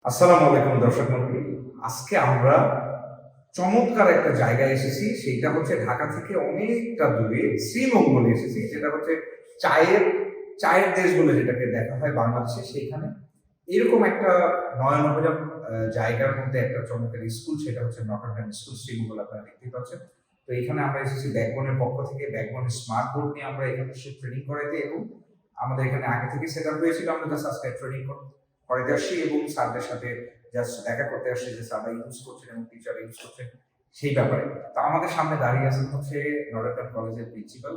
আসসালামু আলাইকুম দর্শক মণ্ডলী। আজকে আমরা চমৎকার একটা জায়গায় এসেছি, সেটা হচ্ছে ঢাকা থেকে অনেকটা দূরে শ্রীমঙ্গলে এসেছি, যেটা হচ্ছে চায়ের চায়ের দেশ বলে যেটাকে দেখা হয় বাংলাদেশে। সেখানে এরকম একটা নয়নভোজা জায়গার মধ্যে একটা চমৎকার স্কুল, সেটা হচ্ছে নটরডেম স্কুল শ্রীমঙ্গল, আপনারা দেখতেই পাচ্ছেন। তো এখানে আমরা এসেছি ব্যাকবোনের পক্ষ থেকে। ব্যাকবোনের স্মার্ট বোর্ড নিয়ে আমরা এখানে ট্রেনিং করাইতে, এবং আমাদের এখানে আগে থেকে সেট আপ হয়েছিল, আমরা জাস্ট আজকে ট্রেনিং করাইতে আসছি এবং স্যারদের সাথে জাস্ট দেখা করতে আসছি যে স্যাররা ইউজ করছেন এবং টিচার ইউজ করছেন সেই ব্যাপারে। তো আমাদের সামনে দাঁড়িয়ে আছেন হচ্ছে নটরডেম কলেজের প্রিন্সিপাল,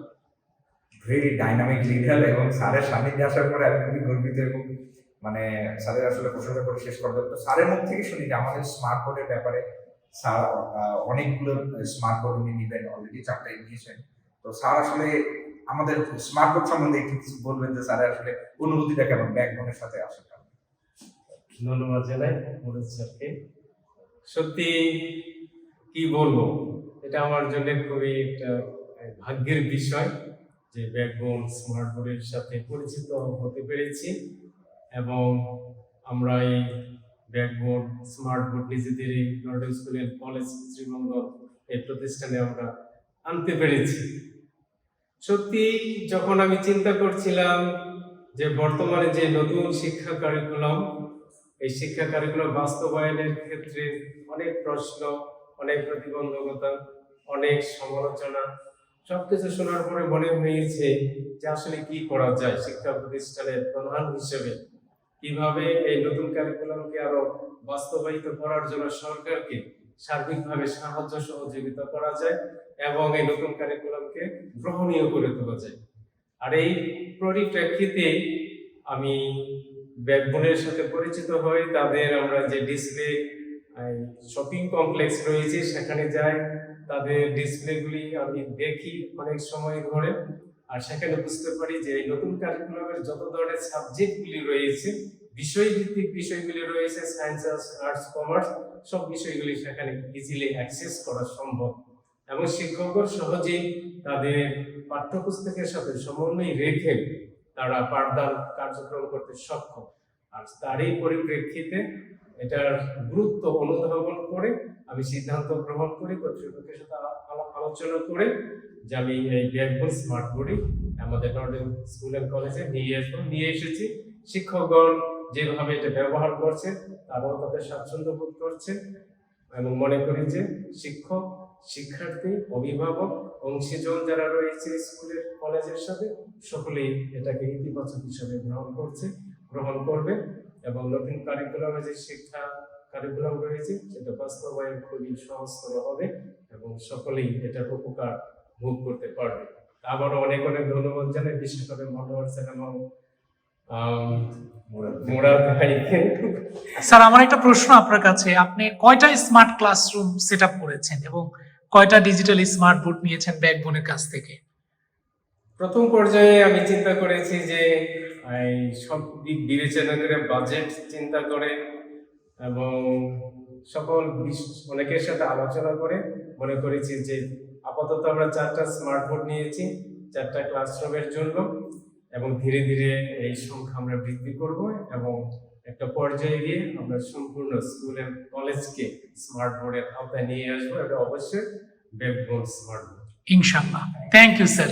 ভেরি ডাইনামিক লিডার, এবং স্যারের সান্নিধ্যে আসার পরে আমি খুবই গর্বিত, এবং মানে স্যারের আসলে প্রশংসা করে শেষ করবো। তো স্যারের মুখ থেকে শুনি যে আমাদের স্মার্ট বোর্ডের ব্যাপারে স্যার অনেকগুলো স্মার্ট বোর্ড উনি নিবেন, অলরেডি 4টাই নিয়েছেন। তো স্যার আসলে আমাদের স্মার্ট বোর্ড সম্বন্ধে একটু কিছু বলবেন যে স্যারের আসলে অনুভূতিটা কেমন ব্যাকবোনের সাথে আসার কারণে। ধন্যবাদ জানাই মুরাদ স্যারকে। সত্যি কি বলবো, এটা আমার জন্য খুবই একটা ভাগ্যের বিষয় যে ব্যাকবোন স্মার্ট বোর্ডের সাথে পরিচিত হতে পেরেছি, এবং আমরা এই ব্যাকবোন স্মার্ট বোর্ড নিজেদের এই Notre Dame school and college Sreemangal এই প্রতিষ্ঠানে আমরা আনতে পেরেছি। সত্যি যখন আমি চিন্তা করছিলাম যে বর্তমানে যে নতুন শিক্ষা কারিকুলাম, এই শিক্ষা কারিকুলাম বাস্তবায়নের ক্ষেত্রে অনেক প্রশ্ন, অনেক প্রতিবন্ধকতা, অনেক সমালোচনা, সবকিছু শোনার পরে মনে হয়েছে যে আসলে কি করা যায় শিক্ষা প্রতিষ্ঠানের প্রধান হিসেবে, কিভাবে এই নতুন কারিকুলামকে আরো বাস্তবায়িত করার জন্য সরকারকে সার্বিকভাবে সাহায্য সহযোগিতা করা যায় এবং এই নতুন কারিকুলামকে গ্রহণীয় করে তোলা যায়। আর এই পরিপ্রেক্ষিতে আমি ব্যাকবোনের সাথে পরিচিত হই। তাদের আমরা যে ডিসপ্লে শপিং কমপ্লেক্স রয়েছে সেখানে যাই, তাদের ডিসপ্লেগুলি আমি দেখি অনেক সময় ধরে, আর সেখানে বুঝতে পারি যে এই নতুন কারিকুলামের যত ধরনের সাবজেক্টগুলি রয়েছে, বিষয়ভিত্তিক বিষয়গুলি রয়েছে, সায়েন্স, আর্টস, কমার্স, সব বিষয়গুলি সেখানে ইজিলি অ্যাক্সেস করা সম্ভব, এবং শিক্ষকরা সহজেই তাদের পাঠ্যপুস্তকের সাথে সমন্বয় রেখে তারা পাঠদান কার্যক্রম করতে সক্ষম। আর তারই পরিপ্রেক্ষিতে এটার গুরুত্ব অনুধাবন করে আমি সিদ্ধান্ত গ্রহণ করি, কর্তৃপক্ষের সাথে আলোচনা করে যে আমি এই ব্যাকবোন স্মার্ট বোর্ডে আমাদের নটরডেম স্কুল অ্যান্ড কলেজে নিয়ে এসেছি। শিক্ষকগণ যেভাবে এটা ব্যবহার করছে তারাও তাদের স্বাচ্ছন্দ্য বোধ করছে, এবং মনে করি যে শিক্ষক, শিক্ষার্থী, অভিভাবক, অংশীজন যারা রয়েছে স্কুলের কলেজের সাথে সকলেই এটাকে ইতিবাচক হিসাবে গ্রহণ করবে, এবং নতুন কারিকুলামে যে শিক্ষা কারিকুলাম রয়েছে সেটা বাস্তবায়ন খুবই সহজতর হবে এবং সকলেই এটার উপকার ভোগ করতে পারবে। আবারও অনেক অনেক ধন্যবাদ জানাই, বিশেষ করে মনোহর স্যার এবং মুরাদ ভাইকে। স্যার, আমার একটা প্রশ্ন আপনার কাছে, আপনি কয়টা স্মার্ট ক্লাসরুম সেট আপ করেছেন এবং কয়টা ডিজিটাল স্মার্ট বোর্ড নিয়েছেন ব্যাকবোনের কাছ থেকে? প্রথম পর্যায়ে আমি চিন্তা করেছি যে এই সব দিক বিবেচনা করে, বাজেট চিন্তা করে এবং সকল অনেকের সাথে আলোচনা করে মনে করেছি যে আপাতত আমরা 4টা স্মার্ট বোর্ড নিয়েছি 4টা ক্লাসরুমের জন্য, এবং ধীরে ধীরে এই সংখ্যা আমরা বৃদ্ধি করব এবং একটা পর্যায়ে গিয়ে আমরা সম্পূর্ণ স্কুল এন্ড কলেজকে স্মার্ট বোর্ডের আওতায় নিয়ে আসবো। এটা অবশ্যই ব্যাকবোন স্মার্ট বোর্ড, ইনশাআল্লাহ। Thank you sir.